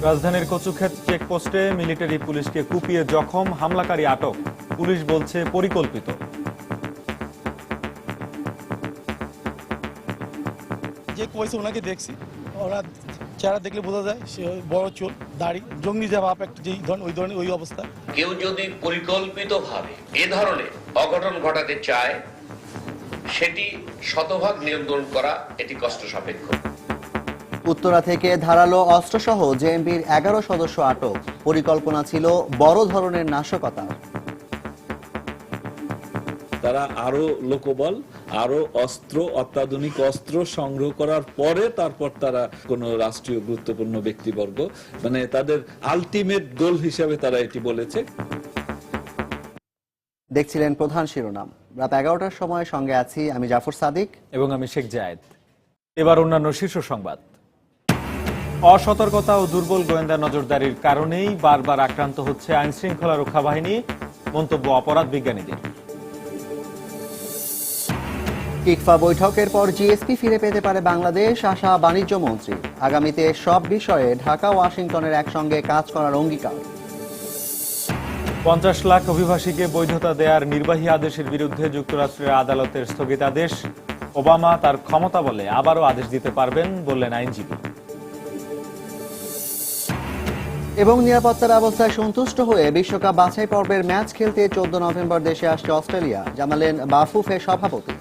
রাজধানীর কচুক্ষেত চেকপোস্টে মিলিটারি পুলিশকে কুপিয়ে জখম, হামলাকারী আটক। পুলিশ বলছে পরিকল্পিত। যে কইছে ওনাকে দেখছি, ওরা চেহারা দেখলে বোঝা যায় সে বড় চুল, দাড়ি, জঙ্গি যে ভাব একটা যেই ধরনের ওই ধরনের ওই অবস্থা। কেউ যদি পরিকল্পিতভাবে এ ধরনের অঘটন ঘটাতে চায় সেটি শতভাগ নিয়ন্ত্রণ করা এটি কষ্ট সাপেক্ষ। উত্তরা থেকে ধারালো অস্ত্রসহ জেএমবির 11 সদস্য আটক। পরিকল্পনা ছিল বড় ধরনের নাশকতা। তারা আরো লোকবল, আরো অস্ত্র, অত্যাধুনিক অস্ত্র সংগ্রহ করার পরে তারপর তারা কোন রাষ্ট্রীয় গুরুত্বপূর্ণ ব্যক্তিবর্গ, মানে তাদের আলটিমেট গোল হিসাবে তারা এটি বলেছে। দেখছিলেন প্রধান শিরোনাম। রাত 11টার সময় সঙ্গে আছি আমি জাফর সাদিক এবং আমি শেখ জায়েদ। এবার অন্যান্য শীর্ষ সংবাদ। অসতর্কতা ও দুর্বল গোয়েন্দা নজরদারির কারণেই বারবার আক্রান্ত হচ্ছে আইন শৃঙ্খলা রক্ষা বাহিনী, মন্তব্য অপরাধ বিজ্ঞানীদের। ইকফা বৈঠকের পর জিএসপি ফিরে পেতে পারে বাংলাদেশ, আশা বাণিজ্য মন্ত্রী। আগামীতে সব বিষয়ে ঢাকা ওয়াশিংটনের একসঙ্গে কাজ করার অঙ্গীকার। 50 লাখ অভিবাসীকে বৈধতা দেওয়ার নির্বাহী আদেশের বিরুদ্ধে যুক্তরাষ্ট্রের আদালতের স্থগিতাদেশ। ওবামা তার ক্ষমতা বলে আবারও আদেশ দিতে পারবেন, বললেন আইনজীবী। এবং নিরাপত্তা ব্যবস্থায় সন্তুষ্ট হয়ে বিশ্বকাপ বাছাই পর্বের ম্যাচ খেলতে 14 নভেম্বর দেশে আসছে অস্ট্রেলিয়া, জানালেন বাফুফের সভাপতি।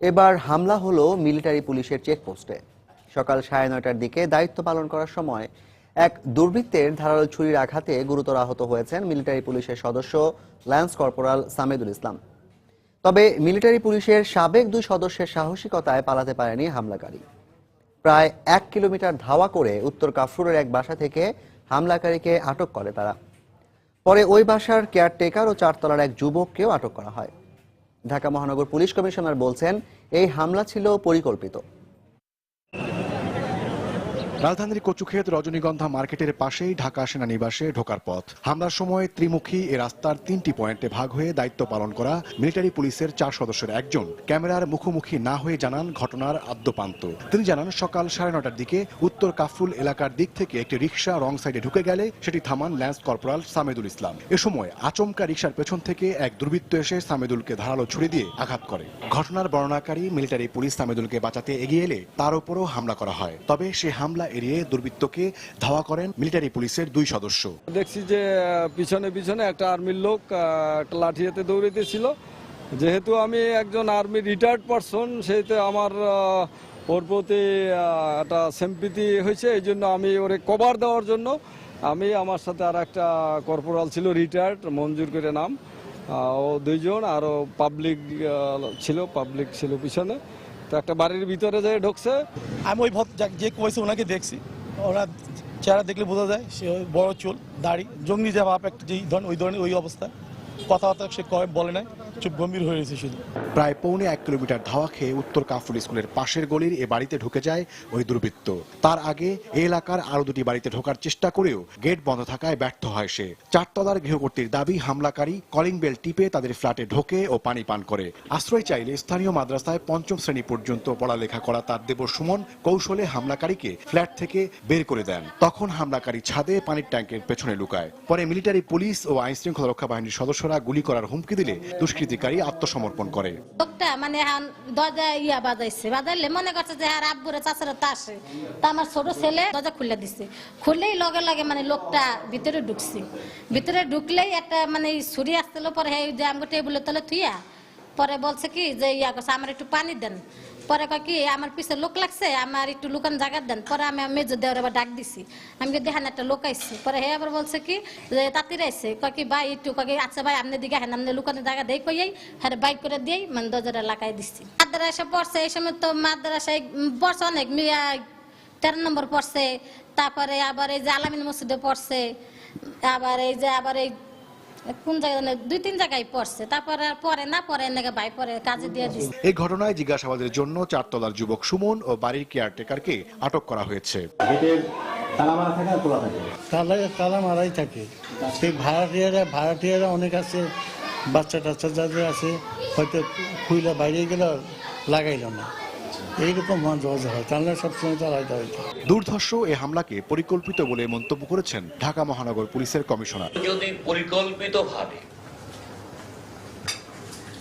এবার হামলা হলো মিলিটারি পুলিশের চেকপোস্টে। সকাল 9:30টার দিকে দায়িত্ব পালন করার সময় এক দুর্বৃত্তের ধারালো ছুরির আঘাতে গুরুতর আহত হয়েছেন মিলিটারি পুলিশের সদস্য ল্যান্স কর্পোরাল সামেদুল ইসলাম। তবে মিলিটারি পুলিশের সাবেক 2 সদস্যের সাহসিকতায় পালাতে পারেনি হামলাকারী। প্রায় 1 কিলোমিটার ধাওয়া করে উত্তর কাফরুলের এক বাসা থেকে হামলাকারীকে আটক করে তারা। পরে ওই বাসার কেয়ারটেকার ও 4 তলার এক যুবককেও আটক করা হয়। ঢাকা মহানগর পুলিশ কমিশনার বলছেন, এই হামলা ছিল পরিকল্পিত। রাজধানীর কচুক্ষেত রজনীগন্ধা মার্কেটের পাশেই ঢাকা সেনানিবাসে ঢোকার পথ। হামলার সময় ত্রিমুখী এ রাস্তার 3টি পয়েন্টে ভাগ হয়ে দায়িত্ব পালন করা মিলিটারি পুলিশের 4 সদস্যের একজন ক্যামেরার মুখোমুখি না হয়ে জানান ঘটনার আদ্যপান্ত। তিনি জানান, সকাল 9:30টার দিকে উত্তর কাফরুল এলাকার দিক থেকে একটি রিকশা রং সাইডে ঢুকে গেলে সেটি থামান ল্যান্স কর্পোরাল সামেদুল ইসলাম। এ সময় আচমকা রিকশার পেছন থেকে এক দুর্বৃত্ত এসে সামেদুলকে ধারালো ছুরি দিয়ে আঘাত করে। ঘটনার বর্ণনাকারী মিলিটারি পুলিশ সামেদুলকে বাঁচাতে এগিয়ে এলে তার উপরও হামলা করা হয়। তবে সে হামলা এড়িয়ে দুর্বৃত্তকে ধাওয়া করেন মিলিটারি পুলিশের 2 সদস্য। দেখছি যে পিছনে একটা আর্মির লোক একটা লাঠি হাতে দৌড়াইতেছিল। যেহেতু আমি একজন আর্মি রিটায়ার্ড পারসন, সেহেতু আমার ওর প্রতি একটা সিম্পিতি হয়েছে। এই জন্য আমি ওরে কভার দেওয়ার জন্য আমার সাথে আর একটা কর্পোরাল ছিল রিটায়ার্ড, মঞ্জুর করে নাম, ও 2 জন, আরও পাবলিক ছিল পিছনে। তো একটা বাড়ির ভিতরে যেয়ে ঢুকছে। আমি ওই যে কইছে ওনাকে দেখছি, ওরা চেহারা দেখলে বোঝা যায় সে বড় চুল, দাড়ি, জঙ্গি যে ভাব একটা যেই ধরনের ওই ধরনের ওই অবস্থা। কথাবার্তা সে বলে নাই, চুপ গম্ভীর হয়ে রয়েছে শুধু। প্রায় 1.25 কিলোমিটার ধাওয়া খেয়ে উত্তর কাফরুল স্কুলের পাশের গলির এ বাড়িতে ঢুকে যায় ওই দুর্বৃত্ত। তার আগে এই এলাকার আরো 2টি বাড়িতে ঢোকার চেষ্টা করেও গেট বন্ধ থাকায় ব্যর্থ হয় সে। 4 তলার গৃহকর্ত্রীর দাবি, হামলাকারী কলিং বেল টিপে তাদের ফ্ল্যাটে ঢোকে ও পানি পান করে। আশ্রয় চাইলে স্থানীয় মাদ্রাসায় 5ম শ্রেণী পর্যন্ত পড়ালেখা করা তার দেবর সুমন কৌশলে হামলাকারীকে ফ্ল্যাট থেকে বের করে দেন। তখন হামলাকারী ছাদে পানির ট্যাঙ্কের পেছনে লুকায়। পরে মিলিটারি পুলিশ ও আইন শৃঙ্খলা রক্ষা বাহিনীর সদস্যরা গুলি করার হুমকি দিলে দুষ্কৃতিকারী আত্মসমর্পণ করে। লোকটা মানে দরজা বাজাইলে মনে করছে যে আর আব্বুরে চাচারা তো আসে, তা আমার ছোট ছেলে দরজা খুলে দিছে। খুললেই লগে লগে মানে লোকটা ভিতরে ঢুকছে। ভিতরে ঢুকলেই একটা মানে ছুরি আসছিল। পরে যে আমাকে টেবিলের তলে থুইয়া পরে বলছে কি যে ইয়া করছে, আমার একটু পানি দেন। পরে কয় কি আমার পিছে লোক লাগছে, আমার একটু লুকান জায়গা দেন। পরে আমি মেজর দেওয়ার আবার ডাক দিছি, আমি দেখেন একটা লোক আইসি। পরে হে আবার বলছে কি যে তাঁতির আইসে, কয় কি ভাই একটু কয় আচ্ছা ভাই আপনি দিকে হেন, আপনি লুকানোর জায়গা দেই কইয়াই হ্যাঁ বাইক করে দিয়েই মানে দরজাটা লাগাই দিচ্ছি। মাদ্রাসা পড়ছে, এই সময় তো মাদ্রাসায় পড়ছে অনেক, 13 নম্বর পড়ছে। তারপরে আবার এই যে আলামিন মসজিদে পড়ছে, আবার এই কোন জায়গায় জানি 2-3 জায়গায় পড়ছে, তারপরে আর পরে না পরে নাকি ভাই পরে কাজে দিয়ে দিচ্ছে। এই ঘটনায় জিজ্ঞাসাবাদের জন্য 4 তলার যুবক সুমন ও বাড়ির কেয়ারটেকারকে আটক করা হয়েছে। তালা মারাই থাকে। সেই ভাড়াটিয়ারা অনেক আছে, বাচ্চা টাচ্চা যাদের আছে হয়তো খুইলা বাইরে গেলে লাগাইল না, এইরকম হয়, তাহলে সবসময় চালাইতে হয়তো। দুর্ধর্ষ এই হামলাকে পরিকল্পিত বলে মন্তব্য করেছেন ঢাকা মহানগর পুলিশের কমিশনার। যদি পরিকল্পিতভাবে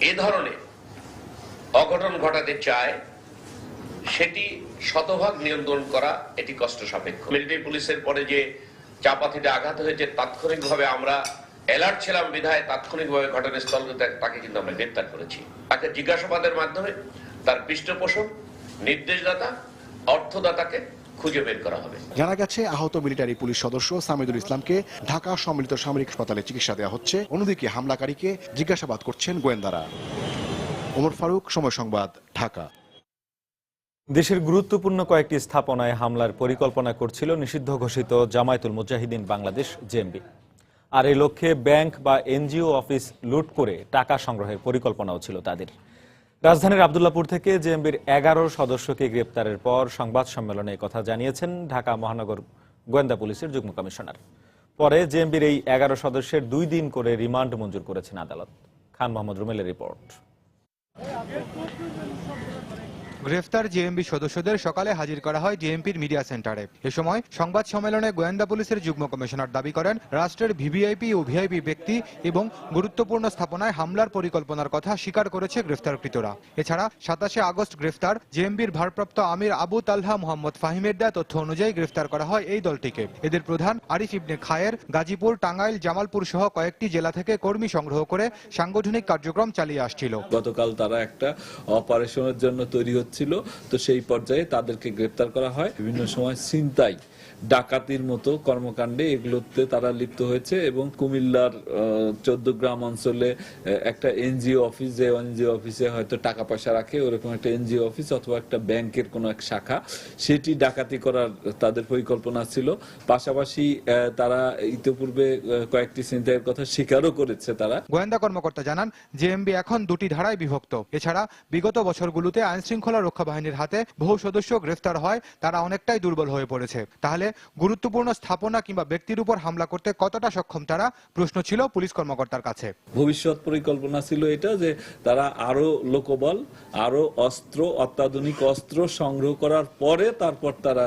এ ধরনের অঘটন ঘটাতে চায় সেটি শতভাগ নিয়ন্ত্রণ করা এটি কষ্ট সাপেক্ষ। মিলিটারি পুলিশের পরে যে চাপাতিতে আঘাত হয়েছে, তাৎক্ষণিকভাবে আমরা অ্যালার্ট ছিলাম বিধায় তাৎক্ষণিকভাবে ঘটনাস্থল তাকে কিন্তু আমরা গ্রেপ্তার করেছি। তাকে জিজ্ঞাসাবাদের মাধ্যমে তার পৃষ্ঠপোষক, নির্দেশদাতা, অর্থদাতাকে খুঁজে বের করা হবে। জানা গেছে আহত মিলিটারি পুলিশ সদস্য সামিদুল ইসলামকে ঢাকা সম্মিলিত সামরিক হাসপাতালে চিকিৎসা দেওয়া হচ্ছে। অন্যদিকে হামলাকারীকে জিজ্ঞাসাবাদ করছেন গোয়েন্দারা। ওমর ফারুক, সময় সংবাদ, ঢাকা। দেশের গুরুত্বপূর্ণ কয়েকটি স্থাপনায় হামলার পরিকল্পনা করছিল নিষিদ্ধ ঘোষিত জামায়াতুল মুজাহিদিন বাংলাদেশ জেএমবি। আর এই লক্ষ্যে ব্যাংক বা এনজিও অফিস লুট করে টাকা সংগ্রহের পরিকল্পনাও ছিল তাদের। রাজধানীর আব্দুল্লাহপুর থেকে জেএমবির 11 সদস্যকে গ্রেপ্তারের পর সংবাদ সম্মেলনে কথা জানিয়েছেন ঢাকা মহানগর গোয়েন্দা পুলিশের যুগ্ম কমিশনার। পরে জেএমবির এই 11 সদস্যের 2 দিন করে রিমান্ড মঞ্জুর করেছেন আদালত। খান মোহাম্মদ রুমেলের রিপোর্ট। গ্রেফতার জেএমবি সদস্যদের সকালে হাজির করা হয় জেএমপির মিডিয়া সেন্টারে। এ সময় সংবাদ সম্মেলনে গোয়েন্দা পুলিশের যুগ্ম কমিশনার দাবি করেন, রাষ্ট্রের ভিভিআইপি ও ভিআইপি ব্যক্তি এবং গুরুত্বপূর্ণ স্থাপনায় হামলার পরিকল্পনার কথা স্বীকার করেছে গ্রেফতারকৃতরা। এছাড়া 27 আগস্ট গ্রেফতার জেএমবির ভারপ্রাপ্ত আমির আবু তালহা মোহাম্মদ ফাহিমের দেয়া তথ্য অনুযায়ী গ্রেফতার করা হয় এই দলটিকে। এদের প্রধান আরিফ ইবনে খায়ের গাজীপুর, টাঙ্গাইল, জামালপুর সহ কয়েকটি জেলা থেকে কর্মী সংগ্রহ করে সাংগঠনিক কার্যক্রম চালিয়ে আসছিল। গতকাল তারা একটা অপারেশনের জন্য তৈরি হচ্ছিল, তো সেই পর্যায়ে তাদেরকে গ্রেপ্তার করা হয়। বিভিন্ন সময় ছিনতাই, ডাকাতির মতো কর্মকাণ্ডে এগুলোতে তারা লিপ্ত হয়েছে এবং কুমিল্লার 14 গ্রাম অঞ্চলে একটা এনজিও অফিস, যে এনজিও অফিসে হয়তো টাকা পয়সা রাখে, ওরকম একটা এনজিও অফিস অথবা একটা ব্যাংকের কোনো এক শাখা, সেটি ডাকাতি করার তাদের পরিকল্পনা ছিল। পাশাপাশি তারা ইতিপূর্বে কয়েকটি ছিনতাইয়ের কথা স্বীকারও করেছে তারা। গোয়েন্দা কর্মকর্তা জানান, জেএমবি এখন 2টি ধারায় বিভক্ত। এছাড়া বিগত বছরগুলোতে আইন শৃঙ্খলা রক্ষা বাহিনীর হাতে বহু সদস্য গ্রেফতার হয়, তারা অনেকটাই দুর্বল হয়ে পড়েছে। তাহলে গুরুত্বপূর্ণ স্থাপনা কিংবা ব্যক্তির উপর হামলা করতে কতটা সক্ষম তারা, প্রশ্ন ছিল পুলিশ কর্মকর্তার কাছে। ভবিষ্যৎ পরিকল্পনা ছিল এটা যে তারা আরো লোকবল, আরো অস্ত্র, অত্যাধুনিক অস্ত্র সংগ্রহ করার পরে তারপর তারা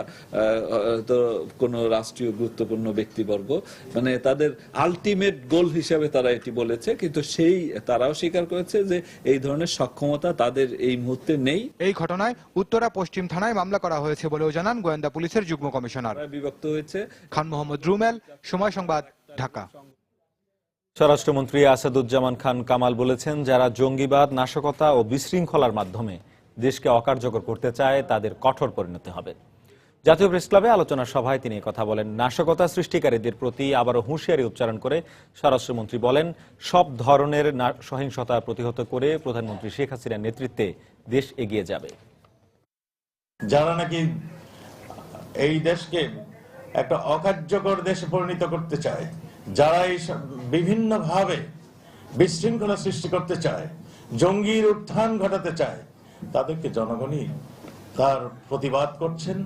কোন রাষ্ট্রীয় গুরুত্বপূর্ণ ব্যক্তিবর্গ, মানে তাদের আলটিমেট গোল হিসেবে তারা এটি বলেছে, কিন্তু সেই তারাও স্বীকার করেছে যে এই ধরনের সক্ষমতা তাদের এই মুহূর্তে নেই। এই ঘটনায় উত্তরা পশ্চিম থানায় মামলা করা হয়েছে বলেও জানান গোয়েন্দা পুলিশের যুগ্ম কমিশনার। বিভক্ত হয়েছে। খান মোহাম্মদ রুমেল, সময় সংবাদ, ঢাকা। স্বরাষ্ট্রমন্ত্রী আসাদুজ্জামান খান কামাল বলেছেন, যারা জঙ্গিবাদ, নাশকতা ও বিশৃঙ্খলার মাধ্যমে দেশকে অকার্যকর করতে চায় তাদের কঠোর পরিণতি হবে। জাতীয় প্রেসক্লাবে আলোচনা সভায় তিনি কথা বলেন। নাশকতা সৃষ্টিকারীদের প্রতি আবারও হুঁশিয়ারি উচ্চারণ করে স্বরাষ্ট্রমন্ত্রী বলেন, সব ধরনের সহিংসতা প্রতিহত করে প্রধানমন্ত্রী শেখ হাসিনার নেতৃত্বে দেশ এগিয়ে যাবে। যারা নাকি এই দেশকে একটা অকার্যকর দেশে পরিণত করতে চায়, যারা এই বিভিন্নভাবে বিশৃঙ্খলা সৃষ্টি করতে চায়, জঙ্গির উত্থান ঘটাতে চায়, তাদেরকে জনগণই তার প্রতিবাদ করছেন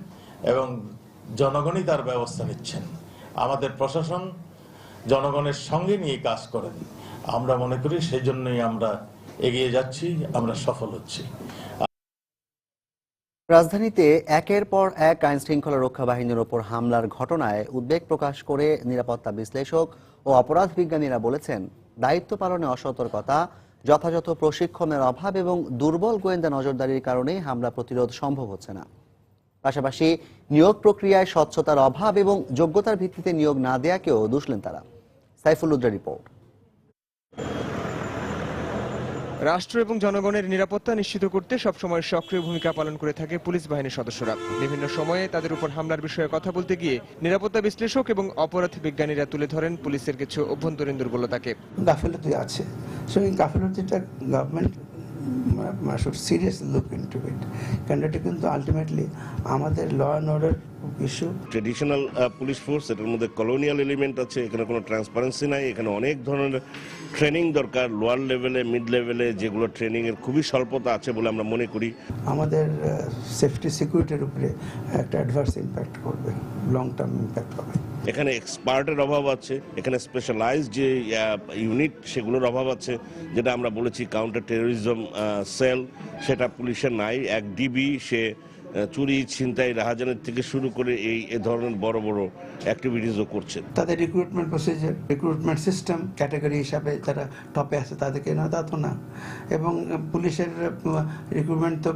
এবং জনগণই তার ব্যবস্থা নিচ্ছেন। আমাদের প্রশাসন জনগণের সঙ্গে নিয়ে কাজ করেন। আমরা মনে করি সেই জন্যই আমরা এগিয়ে যাচ্ছি, আমরা সফল হচ্ছি। রাজধানীতে একের পর এক আইন শৃঙ্খলা রক্ষা বাহিনীর ওপর হামলার ঘটনায় উদ্বেগ প্রকাশ করে নিরাপত্তা বিশ্লেষক ও অপরাধ বিজ্ঞানীরা বলেছেন, দায়িত্ব পালনে অসতর্কতা, যথাযথ প্রশিক্ষণের অভাব এবং দুর্বল গোয়েন্দা নজরদারির কারণেই হামলা প্রতিরোধ সম্ভব হচ্ছে না। পাশাপাশি নিয়োগ প্রক্রিয়ায় স্বচ্ছতার অভাব এবং যোগ্যতার ভিত্তিতে নিয়োগ না দেয়াকেও দুষলেন তারা। সাইফুল উদ্দিনের রিপোর্ট। রাষ্ট্র এবং জনগণের নিরাপত্তা নিশ্চিত করতে সবসময় সক্রিয় ভূমিকা পালন করে থাকে পুলিশ বাহিনীর সদস্যরা। বিভিন্ন সময়ে তাদের উপর হামলার বিষয়ে কথা বলতে গিয়ে নিরাপত্তা বিশ্লেষক এবং অপরাধ বিজ্ঞানীরা তুলে ধরেন পুলিশের কিছু অভ্যন্তরীণ দুর্বলতাকে। গাফিলতি আছে, সেই গাফিলতিটা government should seriously look into it. কারণ এটা কিন্তু আলটিমেটলি আমাদের law and order issue. Traditional police force, এটার মধ্যে কলোনিয়াল এলিমেন্ট আছে, এখানে কোনো ট্রান্সপারেন্সি নাই, এখানে অনেক ধরনের ট্রেনিং দরকার, লোয়ার লেভেলে, মিড লেভেলে, যেগুলো ট্রেনিংয়ের খুবই স্বল্পতা আছে বলে আমরা মনে করি। আমাদের সেফটি সিকিউরিটির উপরে একটা অ্যাডভার্স ইম্প্যাক্ট করবে, লং টার্ম ইম্প্যাক্ট হবে। এখানে এক্সপার্টের অভাব আছে, এখানে স্পেশালাইজড যে ইউনিট সেগুলোর অভাব আছে, যেটা আমরা বলেছি কাউন্টার টেরোরিজম সেল, সেটা পুলিশের নাই। এক ডিবি সে চুরি, ছিনতাই, রাহাজানের থেকে শুরু করে এই ধরনের বড় বড় অ্যাক্টিভিটিসও করছে। তাদের recruitment procedure, recruitment system, category হিসাবে যারা টপে আছে তাদেরকে না, তা তো না। এবং পুলিশের রিক্রুটমেন্ট তো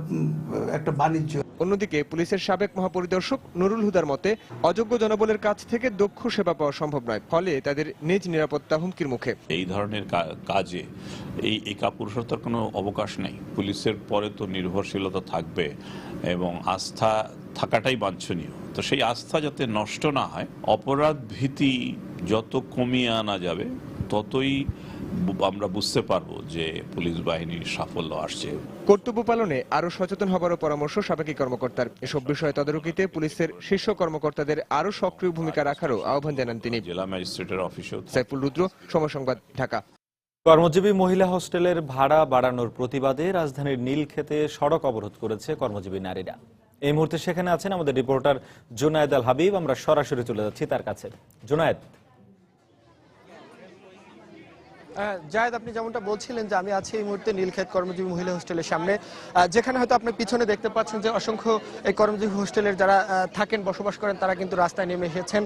একটা বাণিজ্য। অন্যদিকে পুলিশের সাবেক মহাপরিদর্শক নুরুল হুদার মতে অযোগ্য জনবলের কাছ থেকে দক্ষ সেবা পাওয়া সম্ভব নয়, ফলে তাদের নিজ নিরাপত্তা হুমকির মুখে। এই ধরনের কাজে এই কাপুরুষতার কোনো অবকাশ নেই। পুলিশের পরে তো নির্ভরশীলতা থাকবে এবং আস্থা থাকাটাই বাঞ্ছনীয়। তো সেই আস্থা যাতে নষ্ট না হয়, অপরাধ ভীতি যত কমিয়ে আনা যাবে ততই আমরা বুঝতে পারবো যে পুলিশ বাহিনীর সাফল্য আসছে। কর্তব্য পালনে আরো সচেতন হবারও পরামর্শ সাবেক কর্মকর্তার। এসব বিষয়ে তদারকিতে পুলিশের শীর্ষ কর্মকর্তাদের আরো সক্রিয় ভূমিকা রাখারও আহ্বান জানান তিনি। জেলা ম্যাজিস্ট্রেটের অফিসেও। সাইফুল রুদ্র, সময় সংবাদ, ঢাকা। কর্মজীবী মহিলা হোস্টেলের ভাড়া বাড়ানোর প্রতিবাদে রাজধানীর নীলক্ষেতে সড়ক অবরোধ করেছে কর্মজীবী নারীরা। এই মুহূর্তে সেখানে আছেন আমাদের রিপোর্টার জুনায়েদ আল হাবিব। আমরা সরাসরি চলে যাচ্ছি তার কাছে। জুনায়েদ। জায়েদ, আপনি যেমনটা বলছিলেন যে আমি আছি এই মুহূর্তে নীলক্ষেত কর্মজীবী মহিলা হোস্টেলের সামনে, যেখানে হয়তো আপনি পিছনে দেখতে পাচ্ছেন যে অসংখ্য এই কর্মজীবী হোস্টেলের যারা থাকেন, বসবাস করেন, তারা কিন্তু রাস্তায় নেমে এসেছেন।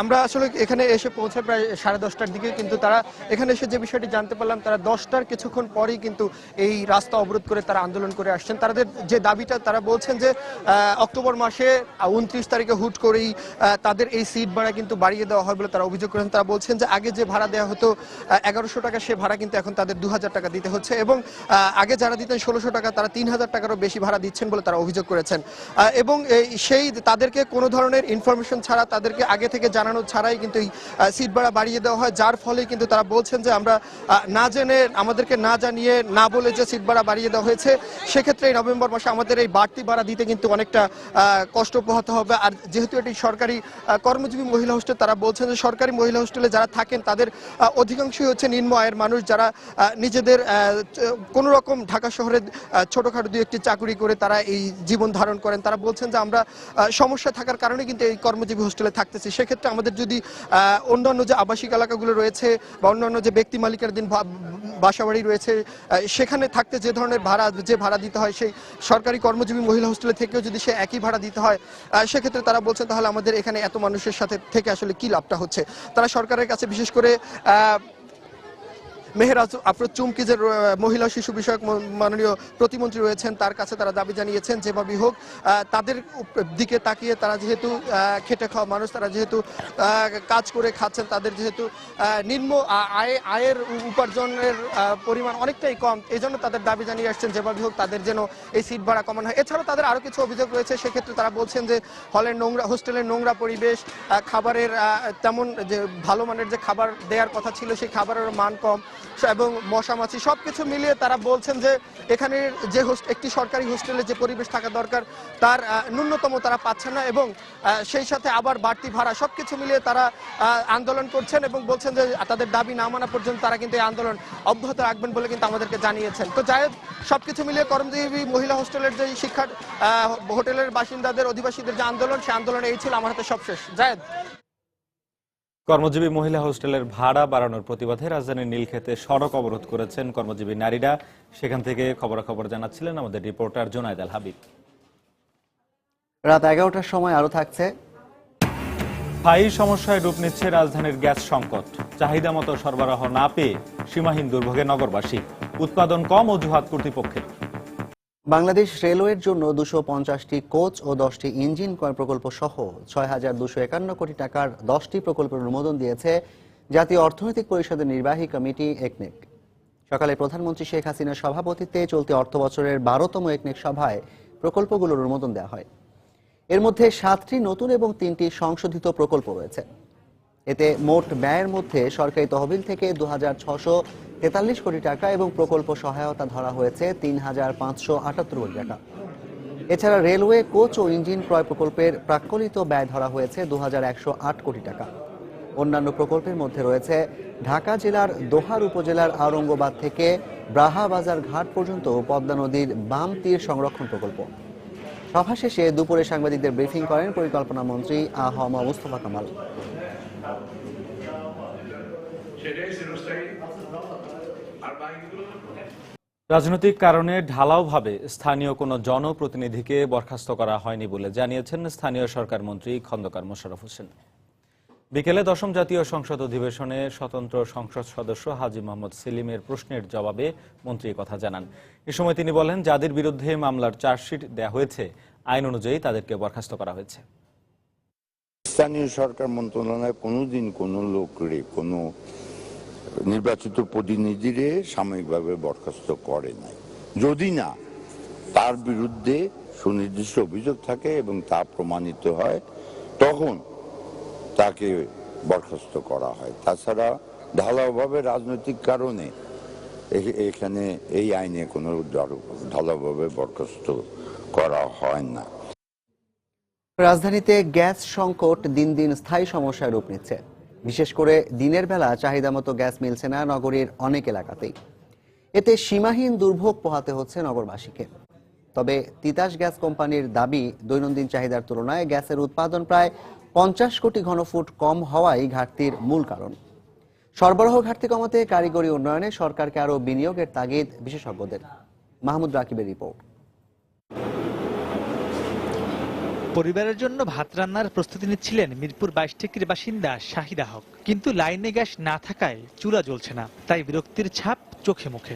আমরা আসলে এখানে এসে পৌঁছায় প্রায় 10:30টার দিকে, কিন্তু তারা এখানে এসে যে বিষয়টি জানতে পারলাম, তারা 10টার কিছুক্ষণ পরেই কিন্তু এই রাস্তা অবরোধ করে তারা আন্দোলন করে আসছেন। তাদের যে দাবিটা, তারা বলছেন যে অক্টোবর মাসে 29 তারিখে হুট করেই তাদের এই সিট ভাড়া কিন্তু বাড়িয়ে দেওয়া হয় বলে তারা অভিযোগ করেন। তারা বলছেন যে আগে যে ভাড়া দেওয়া হতো 1100 টাকা, সে ভাড়া কিন্তু এখন তাদের 2000 টাকা দিতে হচ্ছে, এবং আগে যারা দিতেন 1600 টাকা, তারা 3000 টাকারও বেশি ভাড়া দিচ্ছেন বলে তারা অভিযোগ করেছেন। এবং সেই তাদেরকে কোনো ধরনের ইনফরমেশন ছাড়া, তাদেরকে আগে থেকে জানানো ছাড়াই কিন্তু এই সিট ভাড়া বাড়িয়ে দেওয়া হয়, যার ফলে কিন্তু তারা বলছেন যে আমরা না জেনে, আমাদেরকে না জানিয়ে, না বলে যে সিট ভাড়া বাড়িয়ে দেওয়া হয়েছে, সেক্ষেত্রে এই নভেম্বর মাসে আমাদের এই বাড়তি ভাড়া দিতে কিন্তু অনেকটা কষ্ট পোহাতে হবে। আর যেহেতু এটি সরকারি কর্মজীবী মহিলা হোস্টেল, তারা বলছেন যে সরকারি মহিলা হোস্টেলে যারা থাকেন তাদের অধিকাংশই হচ্ছে নিম্ন আয়ের মানুষ, যারা নিজেদের কোনো রকম ঢাকা শহরে ছোটখাটো দুই একটি চাকরি করে তারা এই জীবন ধারণ করেন। তারা বলছেন যে আমরা সমস্যা থাকার কারণে কিন্তু এই কর্মজীবী হোস্টেলে থাকতেছি। সেক্ষেত্রে আমাদের যদি অন্যান্য যে আবাসিক এলাকাগুলো রয়েছে বা অন্যান্য যে ব্যক্তি মালিকানাধীন বাসাবাড়ি রয়েছে, সেখানে থাকতে যে ধরনের ভাড়া দিতে হয়, সেই সরকারি কর্মজীবী মহিলা হোস্টেলে থেকেও যদি সে একই ভাড়া দিতে হয়, সেক্ষেত্রে তারা বলছেন তাহলে আমাদের এখানে এত মানুষের সাথে থেকে আসলে কি লাভটা হচ্ছে। তারা সরকারের কাছে, বিশেষ করে মেহের আফরোজ চুমকি যে মহিলা শিশু বিষয়ক মাননীয় প্রতিমন্ত্রী রয়েছেন, তার কাছে তারা দাবি জানিয়েছেন যেভাবেই হোক তাদের দিকে তাকিয়ে, তারা যেহেতু খেটে খাওয়া মানুষ, তারা যেহেতু কাজ করে খাচ্ছেন, তাদের যেহেতু নিম্ন আয়ের উপার্জনের পরিমাণ অনেকটাই কম, এই জন্য তাদের দাবি জানিয়ে আসছেন যেভাবেই হোক তাদের যেন এই সিট ভাড়া কমানো হয়। এছাড়াও তাদের আরও কিছু অভিযোগ রয়েছে। সেক্ষেত্রে তারা বলছেন যে হোস্টেলের নোংরা পরিবেশ, খাবারের তেমন যে ভালো মানের যে খাবার দেওয়ার কথা ছিল সেই খাবারের মান কম, এবং মশামাছি, সবকিছু মিলিয়ে তারা বলছেন যে এখানে যে একটি সরকারি হোস্টেলে যে পরিবেশ থাকা দরকার তার ন্যূনতম তারা পাচ্ছেন না, এবং সেই সাথে আবার বাড়তি ভাড়া, সবকিছু মিলিয়ে তারা আন্দোলন করছেন এবং বলছেন যে তাদের দাবি না মানা পর্যন্ত তারা কিন্তু এই আন্দোলন অব্যাহত রাখবেন বলে কিন্তু আমাদেরকে জানিয়েছেন। তো যাই হোক, সবকিছু মিলিয়ে কর্মজীবী মহিলা হোস্টেলের যে শিক্ষার হোটেলের বাসিন্দাদের, অধিবাসীদের যে আন্দোলন, সেই আন্দোলন এই ছিল। আমার হাতে সব শেষ। জায়েদ। কর্মজীবী মহিলা হোস্টেলের ভাড়া বাড়ানোর প্রতিবাদে রাজধানীর নীলক্ষেতে সড়ক অবরোধ করেছেন কর্মজীবী নারীরা। সেখান থেকে খবরাখবর জানাচ্ছিলেন আমাদের রিপোর্টার জুনায়েদ আল হাবিব। রাত 11টার সময় আরো থাকছে। স্থায়ী সমস্যায় রূপ নিচ্ছে রাজধানীর গ্যাস সংকট। চাহিদা মতো সরবরাহ না পেয়ে সীমাহীন দুর্ভোগে নগরবাসী। উৎপাদন কম অজুহাত কর্তৃপক্ষের। বাংলাদেশ রেলওয়ের জন্য 250টি কোচ ও 10টি ইঞ্জিন ক্রয় প্রকল্প সহ 6,251 কোটি টাকার 10টি প্রকল্পের অনুমোদন দিয়েছে জাতীয় অর্থনৈতিক পরিষদের নির্বাহী কমিটি একনেক। সকালে প্রধানমন্ত্রী শেখ হাসিনার সভাপতিত্বে চলতি অর্থবছরের 12তম একনেক সভায় প্রকল্পগুলোর অনুমোদন দেওয়া হয়। এর মধ্যে 7টি নতুন এবং 3টি সংশোধিত প্রকল্প রয়েছে। এতে মোট ব্যয়ের মধ্যে সরকারি তহবিল থেকে 2,643 কোটি টাকা এবং প্রকল্প সহায়তা ধরা হয়েছে 3,578 কোটি টাকা। এছাড়া রেলওয়ে কোচ ও ইঞ্জিন ক্রয় প্রকল্পের প্রাক্কলিত ব্যয় ধরা হয়েছে 2,108 কোটি টাকা। অন্যান্য প্রকল্পের মধ্যে রয়েছে ঢাকা জেলার দোহার উপজেলার আওরঙ্গাবাদ থেকে ব্রাহা বাজার ঘাট পর্যন্ত পদ্মা নদীর বাম তীর সংরক্ষণ প্রকল্প। সভা শেষে দুপুরে সাংবাদিকদের ব্রিফিং করেন পরিকল্পনা মন্ত্রী আ.হ.ম মুস্তফা কামাল। রাজনৈতিক কারণে ঢালাওভাবে স্থানীয় কোনো জনপ্রতিনিধিকে বরখাস্ত করা হয়নি বলে জানিয়েছেন স্থানীয় সরকার মন্ত্রী খন্দকার মোশাররফ হোসেন। বিকেলে 10ম জাতীয় সংসদ অধিবেশনে স্বতন্ত্র সংসদ সদস্য হাজী মোহাম্মদ সেলিমের প্রশ্নের জবাবে মন্ত্রী কথা জানান। এ সময় তিনি বলেন, যাদের বিরুদ্ধে মামলার চার্জশিট দেওয়া হয়েছে আইন অনুযায়ী তাদেরকে বরখাস্ত করা হয়েছে। স্থানীয় সরকার মন্ত্রণালয় কোনোদিন কোনো লোকরে কোনো নির্বাচিত প্রতিনিধিরে সাময়িকভাবে বরখাস্ত করে নাই, যদি না তার বিরুদ্ধে সুনির্দিষ্ট অভিযোগ থাকে এবং তা প্রমাণিত হয় তখন তাকে বরখাস্ত করা হয়। তাছাড়া ঢালাওভাবে রাজনৈতিক কারণে এখানে এই আইনে কোনো ঢালাওভাবে বরখাস্ত করা হয় না। রাজধানীতে গ্যাস সংকট দিন দিন স্থায়ী সমস্যায় রূপ নিচ্ছে। বিশেষ করে দিনের বেলা চাহিদা মতো গ্যাস মিলছে না নগরীর অনেক এলাকাতেই। এতে সীমাহীন দুর্ভোগ পোহাতে হচ্ছে নগরবাসীকে। তবে তিতাস গ্যাস কোম্পানির দাবি, দৈনন্দিন চাহিদার তুলনায় গ্যাসের উৎপাদন প্রায় 50 কোটি ঘনফুট কম হওয়াই ঘাটতির মূল কারণ। সরবরাহ ঘাটতি কমাতে কারিগরি উন্নয়নে সরকারকে আরও বিনিয়োগের তাগিদ বিশেষজ্ঞদের। মাহমুদ রাকিবের রিপোর্ট। পরিবারের জন্য ভাত রান্নার প্রস্তুতি নিচ্ছিলেন মিরপুর 22 টেকের বাসিন্দা শাহিদা হক। কিন্তু লাইনে গ্যাস না থাকায় চুলা জ্বলছে না, তাই বিরক্তির ছাপ চোখে মুখে।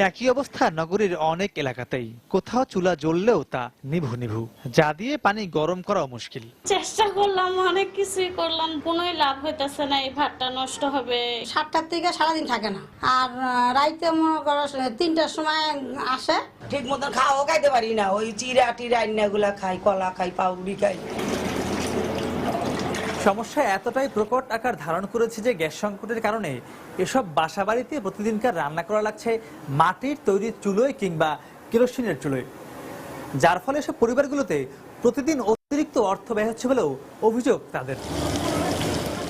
একই অবস্থা নগরীর অনেক এলাকাতেই, কোথাও চুলা জ্বললেও তা নিভু নিভু, যা দিয়ে পানি গরম করাও মুশকিল। চেষ্টা করলাম, অনেক কিছুই করলাম, কোনোই লাভ হইতেছে না। এই ভাতটা নষ্ট হবে। 7টার থেকে সারাদিন থাকে না, আর রাইতে মনে করো 3টার সময় আসে। ঠিক মতন খাওয়াও খাইতে পারি না, ওই চিরা টিরা গুলা খাই, কলা খাই, পাউরুটি খাই। সমস্যা এতটাই প্রকট আকার ধারণ করেছে যে গ্যাস সংকটের কারণে এসব বাসাবাড়িতে প্রতিদিনকার রান্না করা লাগছে মাটির তৈরি চুলোয় কিংবা কেরোসিনের চুলোয়, যার ফলে এসব পরিবারগুলোতে প্রতিদিন অতিরিক্ত অর্থ ব্যয় হচ্ছে বলেও অভিযোগ তাদের।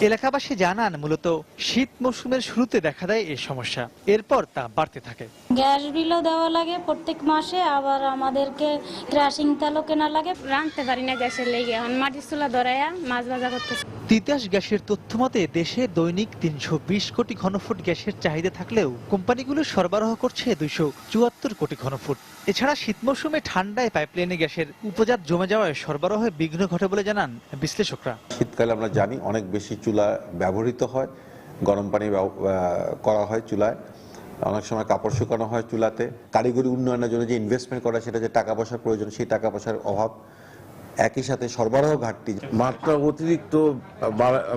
এলাকাবাসী জানান, মূলত শীত মৌসুমের শুরুতে দেখা দেয় এই সমস্যা, এরপর তা বাড়তে থাকে। গ্যাস বিলও দেওয়া লাগে প্রত্যেক মাসে, আবার আমাদেরকে ক্রাশিং তেলও কেনা লাগে। রাঁধতে পারি না গ্যাসের লেগে, এখন মাটির চুলা ধরাইয়া মাছ ভাজা করতেছে। তিতাস গ্যাসের তথ্য মতে দেশে দৈনিক 320 কোটি ঘনফুট গ্যাসের চাহিদা থাকলেও কোম্পানিগুলো সরবরাহ করছে 274 কোটি ঘনফুট। এছাড়া শীত মৌসুমে ঠান্ডায় পাইপলাইনে গ্যাসের উপজাত জমে যাওয়ায় সরবরাহে বিঘ্ন ঘটে বলে জানান বিশ্লেষকরা। শীতকালে আমরা জানি অনেক বেশি চুলা ব্যবহৃত হয়, গরম পানি করা হয় চুলায়, অনেক সময় কাপড় শুকানো হয় চুলাতে। কারিগরি উন্নয়নের জন্য যে ইনভেস্টমেন্ট করা, সেটা যে টাকা পয়সার প্রয়োজন, সেই টাকা পয়সার অভাব, একই সাথে সরবরাহ ঘাটতি। মাত্রা অতিরিক্ত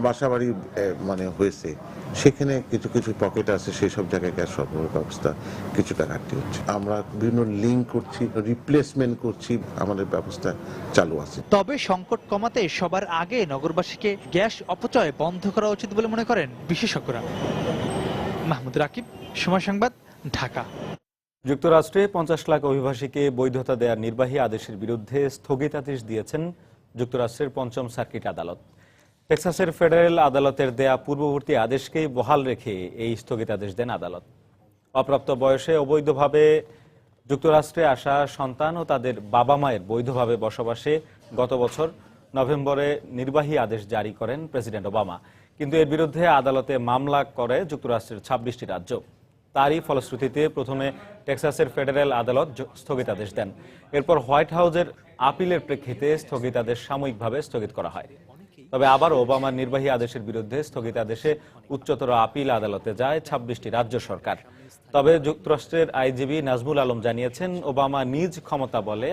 বাসাবাড়ি মানে হয়েছে, সেখানে কিছু কিছু পকেট আছে, সেই সব জায়গায় গ্যাস সরবরাহ ব্যবস্থা কিছুটা ঘাটতি হচ্ছে। আমরা বিভিন্ন লিঙ্ক করছি, রিপ্লেসমেন্ট করছি, আমাদের ব্যবস্থা চালু আছে। তবে সংকট কমাতে সবার আগে নগরবাসীকে গ্যাস অপচয় বন্ধ করা উচিত বলে মনে করেন বিশেষজ্ঞরা। মাহমুদ রাকিব, সময় সংবাদ, ঢাকা। যুক্তরাষ্ট্রে 50 লাখ অভিবাসীকে বৈধতা দেওয়ার নির্বাহী আদেশের বিরুদ্ধে স্থগিতাদেশ দিয়েছেন যুক্তরাষ্ট্রের 5ম সার্কিট আদালত। টেক্সাসের ফেডারেল আদালতের দেয়া পূর্ববর্তী আদেশকেই বহাল রেখে এই স্থগিতাদেশ দেন আদালত। অপ্রাপ্ত বয়সে অবৈধভাবে যুক্তরাষ্ট্রে আসা সন্তান ও তাদের বাবা মায়ের বৈধভাবে বসবাসে গত বছর নভেম্বরে নির্বাহী আদেশ জারি করেন প্রেসিডেন্ট ওবামা। কিন্তু এর বিরুদ্ধে আদালতে মামলা করে যুক্তরাষ্ট্রের 26টি রাজ্য। তারই ফলশ্রুতিতে প্রথমে টেক্সাসের ফেডারেল আদালত স্থগিতাদেশ দেন। এরপর হোয়াইট হাউসের আপিলের প্রেক্ষিতে স্থগিতাদেশ সাময়িকভাবে স্থগিত করা হয়। তবে আবার ওবামার নির্বাহী আদেশের বিরুদ্ধে স্থগিতাদেশে উচ্চতর আপিল আদালতে যায় 26টি রাজ্য সরকার। তবে যুক্তরাষ্ট্রের আইনজীবী নাজমুল আলম জানিয়েছেন, ওবামা নিজ ক্ষমতা বলে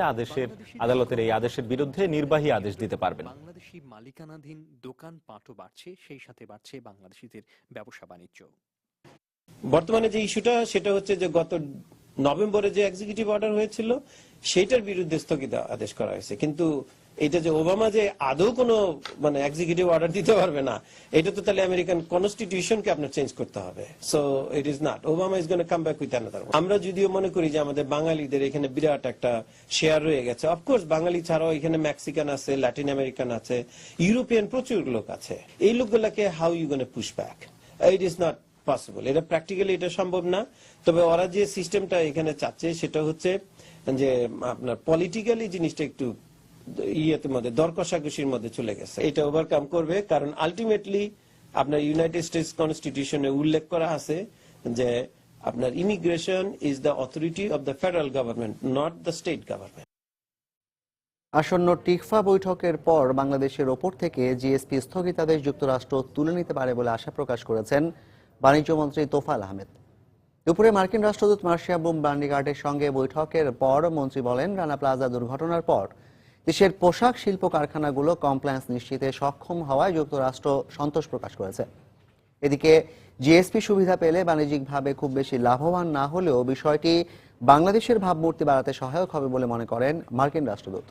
আদালতের এই আদেশের বিরুদ্ধে নির্বাহী আদেশ দিতে পারবেন। বাংলাদেশি মালিকানাধীন দোকানপাটও বাড়ছে, সেই সাথে বাড়ছে বাংলাদেশিদের ব্যবসা বাণিজ্য। বর্তমানে যে ইস্যুটা, সেটা হচ্ছে যে গত নভেম্বরে যে এক্সিকিউটিভ অর্ডার হয়েছিল, সেইটার বিরুদ্ধে স্থগিত আদেশ করা হয়েছে, কিন্তু এটা যে ওবামা যে আদৌ কোনো মানে এক্সিকিউটিভ অর্ডার দিতে পারবে না, এটা তো তাহলে আমেরিকান কনস্টিটিউশনকে আপনার চেঞ্জ করতে হবে। So it is not Obama is gonna come back with another. আমরা যদিও মনে করি যে আমাদের বাঙালিদের এখানে বিরাট একটা শেয়ার রয়ে গেছে, অফকোর্স বাঙালি ছাড়াও এখানে মেক্সিকান আছে, ল্যাটিন আমেরিকান আছে, ইউরোপিয়ান প্রচুর লোক আছে। এই লোকগুলাকে how you gonna push back? It is not possible. এটা প্র্যাকটিক্যালি এটা সম্ভব না। তবে ওরা যে সিস্টেমটা এখানে চাচ্ছে সেটা হচ্ছে যে আপনার পলিটিক্যালি জিনিসটা একটু ইয়ের মধ্যে দর কষাকষির মধ্যে চলে গেছে। এটা ওভারকাম করবে, কারণ আলটিমেটলি আপনার ইউনাইটেড স্টেটস কনস্টিটিউশনে উল্লেখ করা আছে যে আপনার immigration is the authority of the federal government, not the state government. আসন্ন টিকফা বৈঠকের পর বাংলাদেশের ওপর থেকে জিএসপি স্থগিতাদেশ যুক্তরাষ্ট্র তুলে নিতে পারে বলে আশা প্রকাশ করেছেন বাণিজ্যমন্ত্রী তোফায়েল আহমেদ। দুপুরে মার্কিন রাষ্ট্রদূত মার্শিয়া বুম ব্রান্ডিগার্ডের সঙ্গে বৈঠকের পর মন্ত্রী বলেন, রানা প্লাজা দুর্ঘটনার পর দেশের পোশাক শিল্প কারখানাগুলো কমপ্লায়েন্স নিশ্চিতে সক্ষম হওয়ায় যুক্তরাষ্ট্র সন্তোষ প্রকাশ করেছে। এদিকে জিএসপি সুবিধা পেলে বাণিজ্যিকভাবে খুব বেশি লাভবান না হলেও বিষয়টি বাংলাদেশের ভাবমূর্তি বাড়াতে সহায়ক হবে বলে মনে করেন মার্কিন রাষ্ট্রদূত।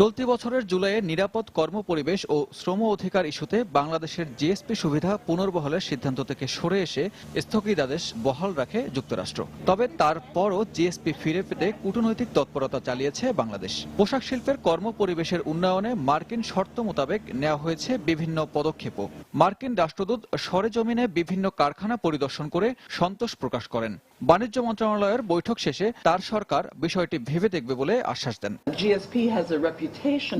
চলতি বছরের জুলাইয়ে নিরাপদ কর্মপরিবেশ ও শ্রম অধিকার ইস্যুতে বাংলাদেশের জিএসপি সুবিধা পুনর্বহালের সিদ্ধান্ত থেকে সরে এসে স্থগিতাদেশ বহাল রাখে যুক্তরাষ্ট্র। তবে তারপরও জিএসপি ফিরে পেতে কূটনৈতিক তৎপরতা চালিয়েছে বাংলাদেশ। পোশাক শিল্পের কর্মপরিবেশের উন্নয়নে মার্কিন শর্ত মোতাবেক নেওয়া হয়েছে বিভিন্ন পদক্ষেপও। মার্কিন রাষ্ট্রদূত সরেজমিনে বিভিন্ন কারখানা পরিদর্শন করে সন্তোষ প্রকাশ করেন। বাণিজ্য মন্ত্রণালয়ের বৈঠক শেষে তার সরকার বিষয়টি ভেবে দেখবে বলে আশ্বাস দেন।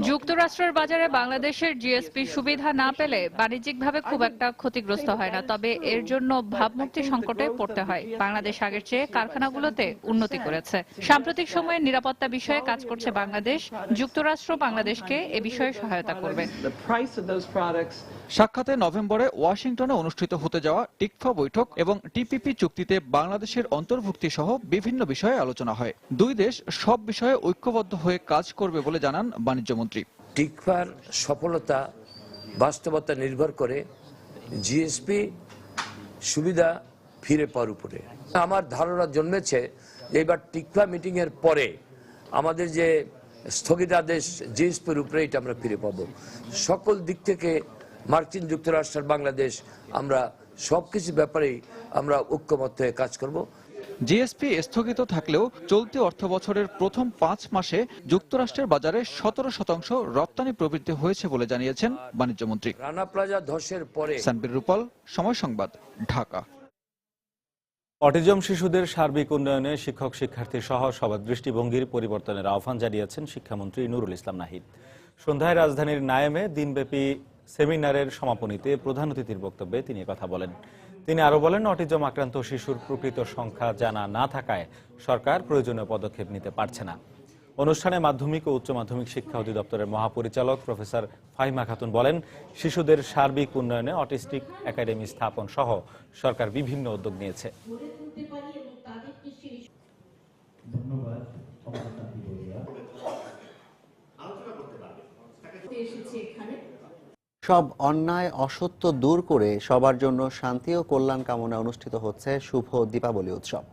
যুক্তরাষ্ট্রের বাজারে বাংলাদেশের জিএসপি সুবিধা না পেলে বাণিজ্যিকভাবে খুব একটা ক্ষতিগ্রস্ত হয় না, তবে এর জন্য ভাবমূর্তি সংকটে পড়তে হয়। বাংলাদেশ আগের চেয়ে কারখানাগুলোতে উন্নতি করেছে। সাম্প্রতিক সময়ে নিরাপত্তা বিষয়ে কাজ করছে বাংলাদেশ। যুক্তরাষ্ট্র বাংলাদেশকে এ বিষয়ে সহায়তা করবে। সাক্ষাতে নভেম্বরে ওয়াশিংটনে অনুষ্ঠিত হতে যাওয়া টিকফা বৈঠক এবং টিপিপি চুক্তিতে বাংলাদেশের অন্তর্ভুক্তি সহ বিভিন্ন বিষয়ে আলোচনা হয়। দুই দেশ সব বিষয়ে ঐক্যবদ্ধ হয়ে কাজ করবে বলে জানান বাণিজ্যমন্ত্রী। টিকফার সফলতা বাস্তবতা নির্ভর করে জিএসপি সুবিধা ফিরে পাওয়ার উপরে। আমার ধারণা জন্মেছে যে এবার টিকফা মিটিং এর পরে আমাদের যে স্থগিতাদেশ জিএসপির উপরে এটা আমরা ফিরে পাবো। সকল দিক থেকে মার্কিন যুক্তরাষ্ট্র বাংলাদেশ আমরা সবকিছু ব্যাপারেই আমরা ঐক্যবদ্ধ হয়ে কাজ করব। জিএসপি স্থগিত থাকলেও চলতি অর্থ বছরের প্রথম 5 মাসে যুক্তরাষ্ট্রের বাজারে 17% রপ্তানি প্রবৃদ্ধি হয়েছে বলে জানিয়েছেন বাণিজ্যমন্ত্রী। রানা প্লাজা ধসের পরে সানবির রূপাল, সময় সংবাদ, ঢাকা। অটিজম শিশুদের সার্বিক উন্নয়নে শিক্ষক শিক্ষার্থী সহ সবার দৃষ্টিভঙ্গির পরিবর্তনের আহ্বান জানিয়েছেন শিক্ষামন্ত্রী নুরুল ইসলাম নাহিদ। সন্ধ্যায় রাজধানীর নায়েমে দিনব্যাপী সেমিনারের সমাপনীতে প্রধান অতিথির বক্তব্যে তিনি কথা বলেন। তিনি আরো বলেন, অটিজম আক্রান্ত শিশুর প্রকৃত সংখ্যা জানা না থাকায় সরকার প্রয়োজনীয় পদক্ষেপ নিতে পারছে না। অনুষ্ঠানে মাধ্যমিক ও উচ্চ মাধ্যমিক শিক্ষা অধিদপ্তরের মহাপরিচালক প্রফেসর ফাহিমা খাতুন বলেন, শিশুদের সার্বিক উন্নয়নে অটিস্টিক একাডেমি স্থাপন সহ সরকার বিভিন্ন উদ্যোগ নিয়েছে। সব অন্যায় অসত্য দূর করে সবার জন্য শান্তি ও কল্যাণ কামনা অনুষ্ঠিত হচ্ছে শুভ দীপাবলি উৎসব।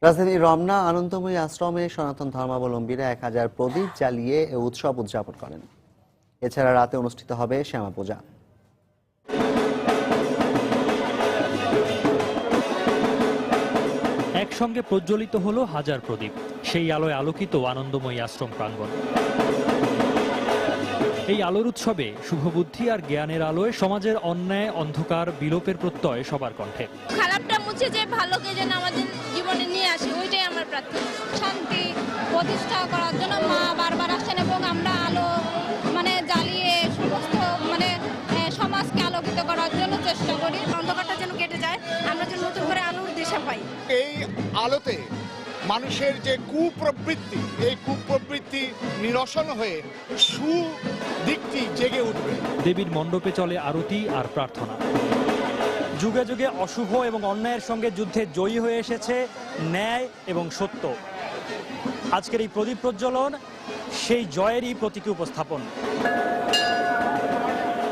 রাজধানীর রমনা আনন্দময়ী আশ্রমে সনাতন ধর্মাবলম্বীরা 1000 প্রদীপ জ্বালিয়ে এ উৎসব উদযাপন করেন। এছাড়া রাতে অনুষ্ঠিত হবে শ্যামা পূজা। একসঙ্গে প্রজ্বলিত হলো 1000 প্রদীপ। সেই আলোয় আলোকিত আনন্দময়ী আশ্রম প্রাঙ্গণ। এই আলোর উৎসবে শুভবুদ্ধি আর জ্ঞানের আলোয় সমাজের অন্যায় অন্ধকার বিলোপের প্রত্যয় সবার কণ্ঠে। খারাপটা মুছে যে ভালোকে যেন আমাদের জীবনে নিয়ে আসে, ওইটাই আমার প্রার্থনা। শান্তি প্রতিষ্ঠা করার জন্য মা বারবার আসেন এবং আমরা আলো জ্বালিয়ে সমস্ত সমাজকে আলোকিত করার জন্য চেষ্টা করি। অন্ধকারটা যেন কেটে যায়, আমরা যেন নতুন করে আলোর দিশা পাই। এই আলোতে মানুষের যে কুপ্রবৃত্তি, এই কুপ্রবৃত্তি নিরসন হয়ে সুদিকটি জেগে উঠবে। দেবীর মণ্ডপে চলে আরতি আর প্রার্থনা। যুগে যুগে অশুভ এবং অন্যায়ের সঙ্গে যুদ্ধে জয়ী হয়ে এসেছে ন্যায় এবং সত্য। আজকের এই প্রদীপ প্রজ্বলন সেই জয়েরই প্রতীকী উপস্থাপন।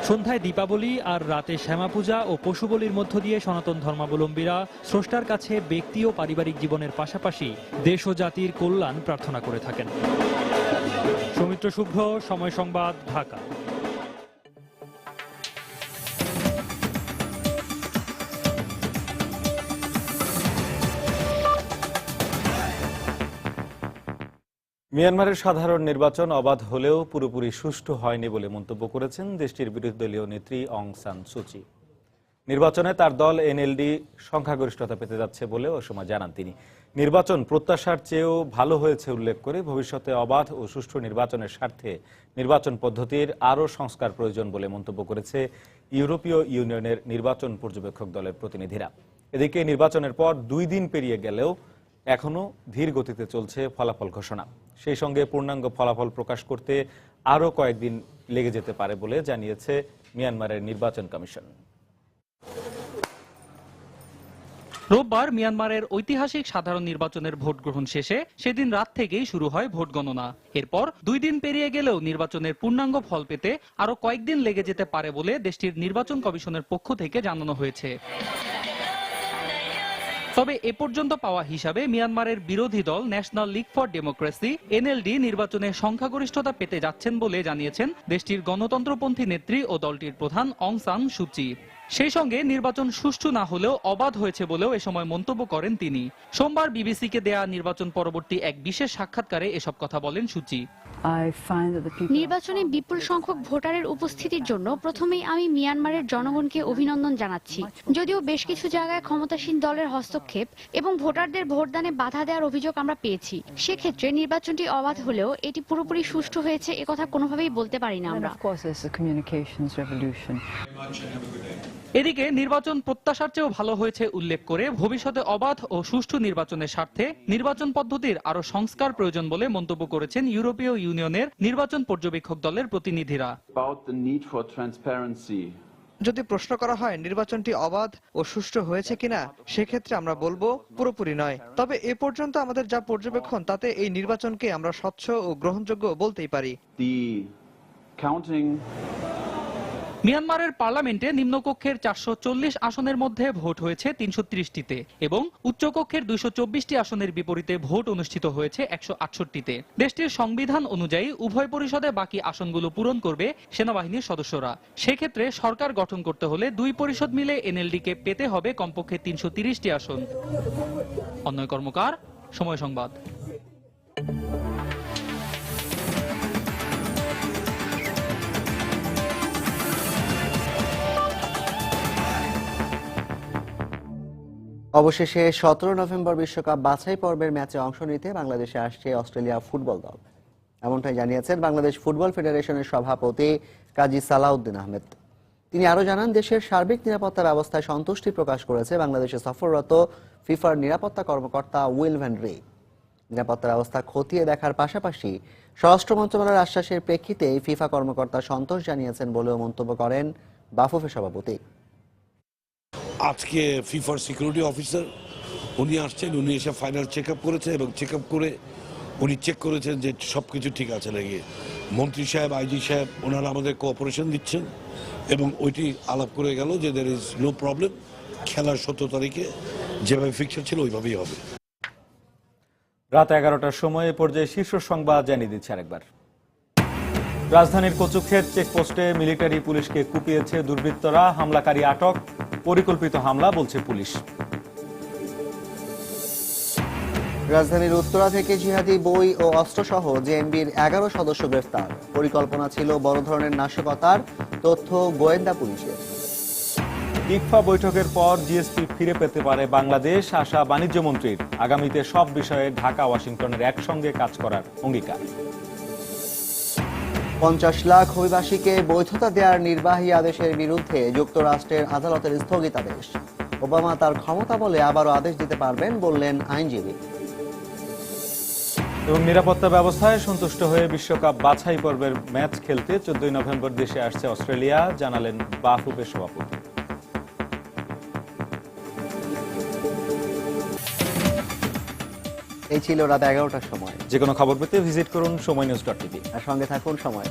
সন্ধ্যায় দীপাবলি আর রাতে শ্যামাপূজা ও পশুবলির মধ্য দিয়ে সনাতন ধর্মাবলম্বীরা স্রষ্টার কাছে ব্যক্তি ও পারিবারিক জীবনের পাশাপাশি দেশ ও জাতির কল্যাণ প্রার্থনা করে থাকেন। সৌমিত্র শুভ্র, সময় সংবাদ, ঢাকা। মিয়ানমারের সাধারণ নির্বাচন অবাধ হলেও পুরোপুরি সুষ্ঠু হয়নি বলে মন্তব্য করেছেন দেশটির বিরোধী দলীয় নেত্রী অং সান সুচি। নির্বাচনে তার দল এনএলডি সংখ্যাগরিষ্ঠতা পেতে যাচ্ছে বলেও ওই সময় জানান তিনি। নির্বাচন প্রত্যাশার চেয়েও ভালো হয়েছে উল্লেখ করে ভবিষ্যতে অবাধ ও সুষ্ঠু নির্বাচনের স্বার্থে নির্বাচন পদ্ধতির আরও সংস্কার প্রয়োজন বলে মন্তব্য করেছে ইউরোপীয় ইউনিয়নের নির্বাচন পর্যবেক্ষক দলের প্রতিনিধিরা। এদিকে নির্বাচনের পর 2 দিন পেরিয়ে গেলেও এখনো ধীর গতিতে চলছে ফলাফল ঘোষণা। সেই সঙ্গে পূর্ণাঙ্গ ফলাফল প্রকাশ করতে আরও কয়েকদিন লেগে যেতে পারে বলে জানিয়েছে মিয়ানমারের নির্বাচন কমিশন। রোববার মিয়ানমারের ঐতিহাসিক সাধারণ নির্বাচনের ভোট গ্রহণ শেষে সেদিন রাত থেকেই শুরু হয় ভোট গণনা। এরপর 2 দিন পেরিয়ে গেলেও নির্বাচনের পূর্ণাঙ্গ ফল পেতে আরও কয়েকদিন লেগে যেতে পারে বলে দেশটির নির্বাচন কমিশনের পক্ষ থেকে জানানো হয়েছে। তবে এ পর্যন্ত পাওয়া হিসাবে মিয়ানমারের বিরোধী দল national League for democracy NLD নির্বাচনে সংখ্যাগরিষ্ঠতা পেতে যাচ্ছেন বলে জানিয়েছেন দেশটির গণতন্ত্রপন্থী নেত্রী ও দলটির প্রধান অং সান সুচি। সেই সঙ্গে নির্বাচন সুষ্ঠু না হলেও অবাধ হয়েছে বলেও এ সময় মন্তব্য করেন তিনি। সোমবার বিবিসিকে দেয়া নির্বাচন পরবর্তী এক বিশেষ সাক্ষাৎকারে এসব কথা বলেন সুচি। নির্বাচনে বিপুল সংখ্যক ভোটারের উপস্থিতির জন্য প্রথমেই আমি মিয়ানমারের জনগণকে অভিনন্দন জানাচ্ছি। যদিও বেশ কিছু জায়গায় ক্ষমতাসীন দলের হস্তক্ষেপ এবং ভোটারদের ভোটদানে বাধা দেওয়ার অভিযোগ আমরা পেয়েছি, সেক্ষেত্রে নির্বাচনটি অবাধ হলেও এটি পুরোপুরি সুষ্ঠু হয়েছে একথা কোনোভাবেই বলতে পারি না আমরা। এদিকে নির্বাচন প্রত্যাশার চেয়েও ভালো হয়েছে উল্লেখ করে ভবিষ্যতে অবাধ ও সুষ্ঠু নির্বাচনের স্বার্থে নির্বাচন পদ্ধতির আরও সংস্কার প্রয়োজন বলে মন্তব্য করেছেন ইউরোপীয় ইউনিয়নের নির্বাচন পর্যবেক্ষক দলের প্রতিনিধিরা। যদি প্রশ্ন করা হয় নির্বাচনটি অবাধ ও সুষ্ঠু হয়েছে কিনা, সেক্ষেত্রে আমরা বলবো পুরোপুরি নয়। তবে এ পর্যন্ত আমাদের যা পর্যবেক্ষণ তাতে এই নির্বাচনকে আমরা স্বচ্ছ ও গ্রহণযোগ্য বলতেই পারি। মিয়ানমারের পার্লামেন্টে নিম্নকক্ষের 440 আসনের মধ্যে ভোট হয়েছে 330টিতে এবং উচ্চকক্ষের 224টি আসনের বিপরীতে ভোট অনুষ্ঠিত হয়েছে 168টিতে। দেশটির সংবিধান অনুযায়ী উভয় পরিষদে বাকি আসনগুলো পূরণ করবে সেনাবাহিনীর সদস্যরা। সেক্ষেত্রে সরকার গঠন করতে হলে 2 পরিষদ মিলে এনএলডিকে পেতে হবে কমপক্ষে 330টি আসন। অন্যয় কর্মকার, সময় সংবাদ। অবশেষে 17 নভেম্বর বিশ্বকাপ বাছাই পর্বের ম্যাচে অংশ নিতে বাংলাদেশে আসছে অস্ট্রেলিয়া ফুটবল দল। এমনটাই জানিয়েছেন বাংলাদেশ ফুটবল ফেডারেশনের সভাপতি কাজী সালাউদ্দিন আহমেদ। তিনি আরও জানান, দেশের সার্বিক নিরাপত্তা ব্যবস্থায় সন্তুষ্টি প্রকাশ করেছে বাংলাদেশে সফররত ফিফার নিরাপত্তা কর্মকর্তা উইল ভ্যান রে। নিরাপত্তা ব্যবস্থা খতিয়ে দেখার পাশাপাশি স্বরাষ্ট্র মন্ত্রণালয়ের আশ্বাসের প্রেক্ষিতে ফিফা কর্মকর্তা সন্তোষ জানিয়েছেন বলেও মন্তব্য করেন বাফুফের সভাপতি। আজকে ফিফার সিকিউরিটি অফিসার উনি আসছেন, উনি এসে ফাইনাল চেক আপ করেছেন এবং চেক আপ করে উনি চেক করেছেন যে সবকিছু ঠিক আছে নাকি। মন্ত্রী সাহেব, আইজি সাহেব ওনারা আমাদের কোঅপারেশন দিচ্ছেন এবং ওইটি আলাপ করে গেল যে দের ইজ নো প্রবলেম, খেলার 17 তারিখে যেভাবে ফিক্সার ছিল ওইভাবেই হবে। রাত 11টার সময় পর্যায়ে শীর্ষ সংবাদ জানিয়ে দিচ্ছে আরেকবার। রাজধানীর কচুক্ষেত চেকপোস্টে মিলিটারি পুলিশকে কুপিয়েছে দুর্বৃত্তরা, হামলাকারী আটক, পরিকল্পিত হামলা বলছে পুলিশ। রাজধানীর উত্তরা থেকে জিহাদি বই ও অস্ত্রসহ জেএমবির 11 সদস্য গ্রেফতার। পরিকল্পনা ছিল বড় ধরনের নাশকতার, তথ্য গোয়েন্দা পুলিশের। ইকফা বৈঠকের পর জিএসপি ফিরে পেতে পারে বাংলাদেশ, আশা বাণিজ্য মন্ত্রীর। আগামীতে সব বিষয়ে ঢাকা ওয়াশিংটনের একসঙ্গে কাজ করার অঙ্গীকার। 50 লাখ অভিবাসীকে বৈধতা দেওয়ার নির্বাহী আদেশের বিরুদ্ধে যুক্তরাষ্ট্রের আদালতের স্থগিতাদেশ। ওবামা তার ক্ষমতা বলে আবারও আদেশ দিতে পারবেন বললেন আইনজীবী। এবং নিরাপত্তা ব্যবস্থায় সন্তুষ্ট হয়ে বিশ্বকাপ বাছাই পর্বের ম্যাচ খেলতে 14 নভেম্বর দেশে আসছে অস্ট্রেলিয়া, জানালেন বাফুফের সভাপতি। এই ছিল রাত 11টার সময়। যে কোনো খবর পেতে ভিজিট করুন সময়নিউজ.tv আর সঙ্গে থাকুন সময়।